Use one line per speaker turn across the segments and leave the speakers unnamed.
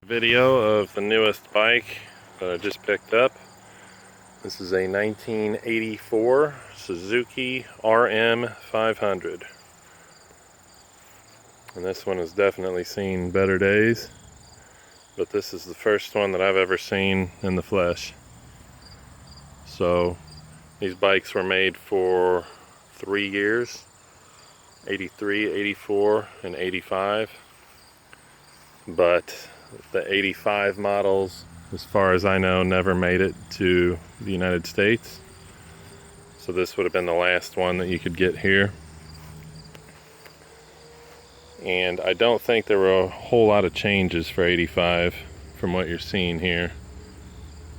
Video of the newest bike that I just picked up. This is a 1984 Suzuki RM500. And this one has definitely seen better days, but this is the first one that I've ever seen in the flesh. So these bikes were made for 3 years, 83, 84, and 85. But the 85 models, as far as I know, never made it to the United States. So this would have been the last one that you could get here. And I don't think there were a whole lot of changes for 85 from what you're seeing here.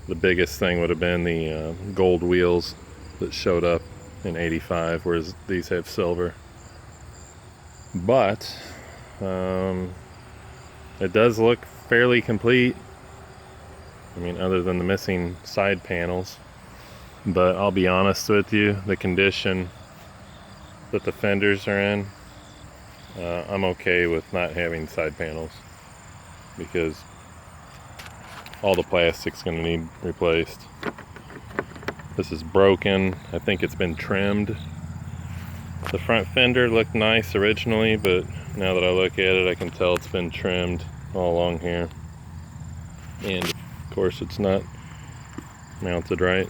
The biggest thing would have been the gold wheels that showed up in 85, whereas these have silver. But it does look fairly complete. I mean, other than the missing side panels. But I'll be honest with you, the condition that the fenders are in, I'm okay with not having side panels, because all the plastic's going to need replaced. This is broken. I think it's been trimmed. The front fender looked nice originally, but now that I look at it, I can tell it's been trimmed all along here. And of course it's not mounted right.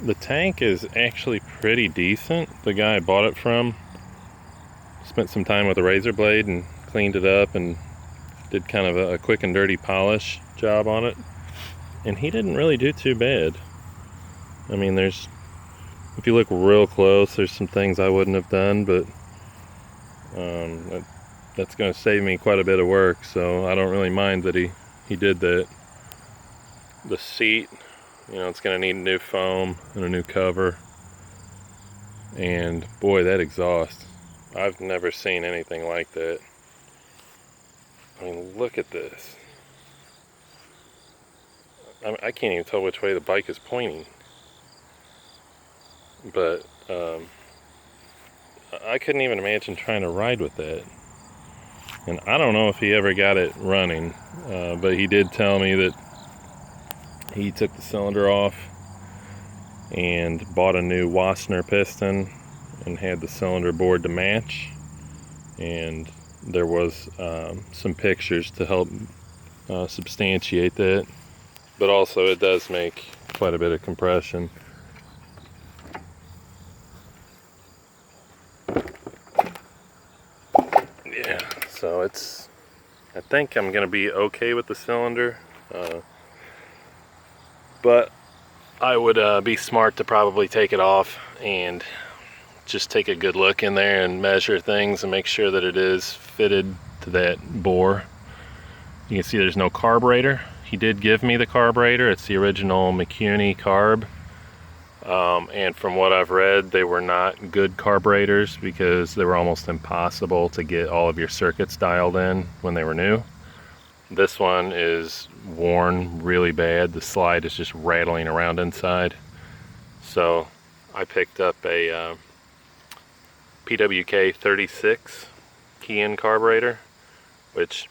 The tank is actually pretty decent. The guy I bought it from spent some time with a razor blade and cleaned it up and did kind of a quick and dirty polish job on it, and he didn't really do too bad. I mean, if you look real close, there's some things I wouldn't have done, but that's going to save me quite a bit of work, so I don't really mind that he did that. The seat, it's going to need new foam and a new cover. And boy, that exhaust, I've never seen anything like that. I mean, look at this. I can't even tell which way the bike is pointing. But I couldn't even imagine trying to ride with that. And I don't know if he ever got it running, but he did tell me that he took the cylinder off and bought a new Wassenaar piston and had the cylinder board to match. And there was some pictures to help substantiate that. But also it does make quite a bit of compression. Yeah, so I think I'm gonna be okay with the cylinder, but I would be smart to probably take it off and just take a good look in there and measure things and make sure that it is fitted to that bore. You can see there's no carburetor. He did give me the carburetor. It's the original McCune carb. And from what I've read, they were not good carburetors because they were almost impossible to get all of your circuits dialed in when they were new. This one is worn really bad. The slide is just rattling around inside. So I picked up a PWK 36 key-in carburetor, which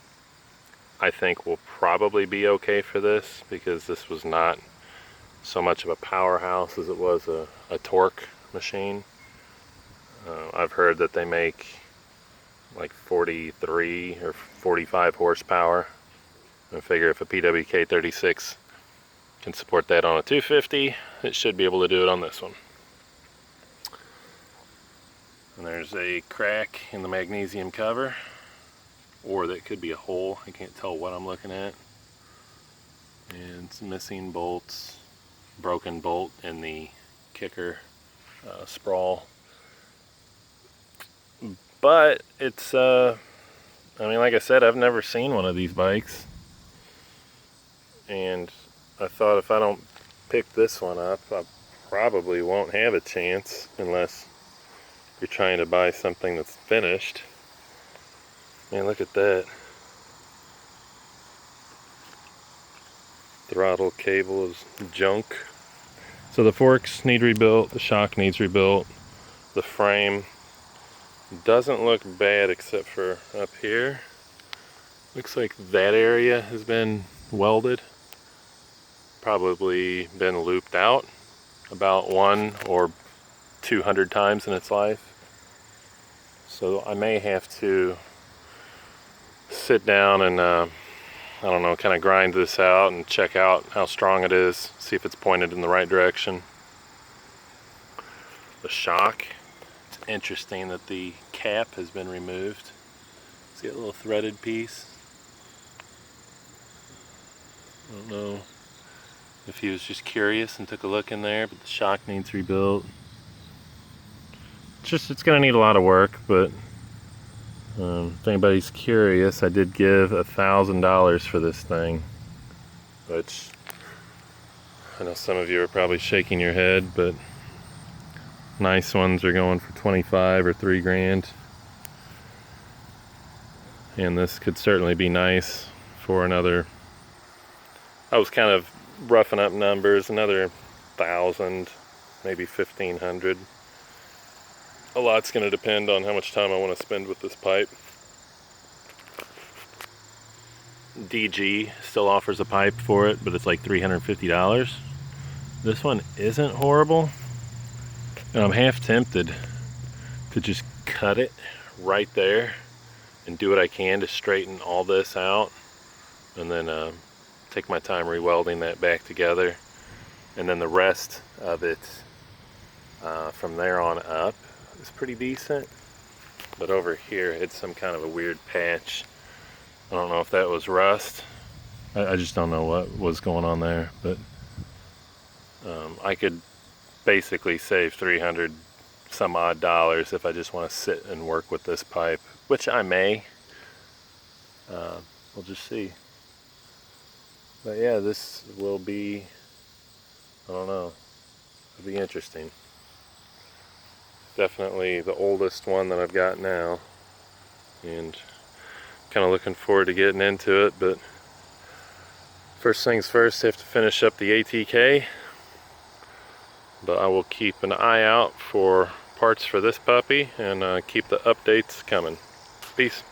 I think will probably be okay for this, because this was not so much of a powerhouse as it was a torque machine. I've heard that they make like 43 or 45 horsepower. I figure if a PWK 36 can support that on a 250, it should be able to do it on this one. And there's a crack in the magnesium cover, or that could be a hole. I can't tell what I'm looking at. And some missing bolts, broken bolt in the kicker sprawl. But it's, I mean, like I said, I've never seen one of these bikes. And I thought if I don't pick this one up, I probably won't have a chance unless you're trying to buy something that's finished. Man, look at that. Throttle cable is junk. So the forks need rebuilt, the shock needs rebuilt, the frame doesn't look bad except for up here. Looks like that area has been welded, probably been looped out about 1 or 200 times in its life. So I may have to sit down and I don't know, kind of grind this out and check out how strong it is, see if it's pointed in the right direction. The shock, it's interesting that the cap has been removed. See that little threaded piece? I don't know if he was just curious and took a look in there, but the shock needs rebuilt. It's gonna need a lot of work, but if anybody's curious, I did give $1,000 for this thing, which I know some of you are probably shaking your head, but nice ones are going for 25 or 3 grand. And this could certainly be nice for another, I was kind of roughing up numbers, another 1,000, maybe 1,500. A lot's going to depend on how much time I want to spend with this pipe. DG still offers a pipe for it, but it's like $350. This one isn't horrible, and I'm half tempted to just cut it right there and do what I can to straighten all this out, and then take my time re-welding that back together, and then the rest of it from there on up is pretty decent. But over here it's some kind of a weird patch. I don't know if that was rust. I just don't know what was going on there, but I could basically save 300 some odd dollars if I just want to sit and work with this pipe, which I may. We'll just see. But yeah, this will be, I don't know, it'll be interesting. Definitely the oldest one that I've got now, and kind of looking forward to getting into it. But first things first, I have to finish up the ATK, but I will keep an eye out for parts for this puppy and keep the updates coming. Peace.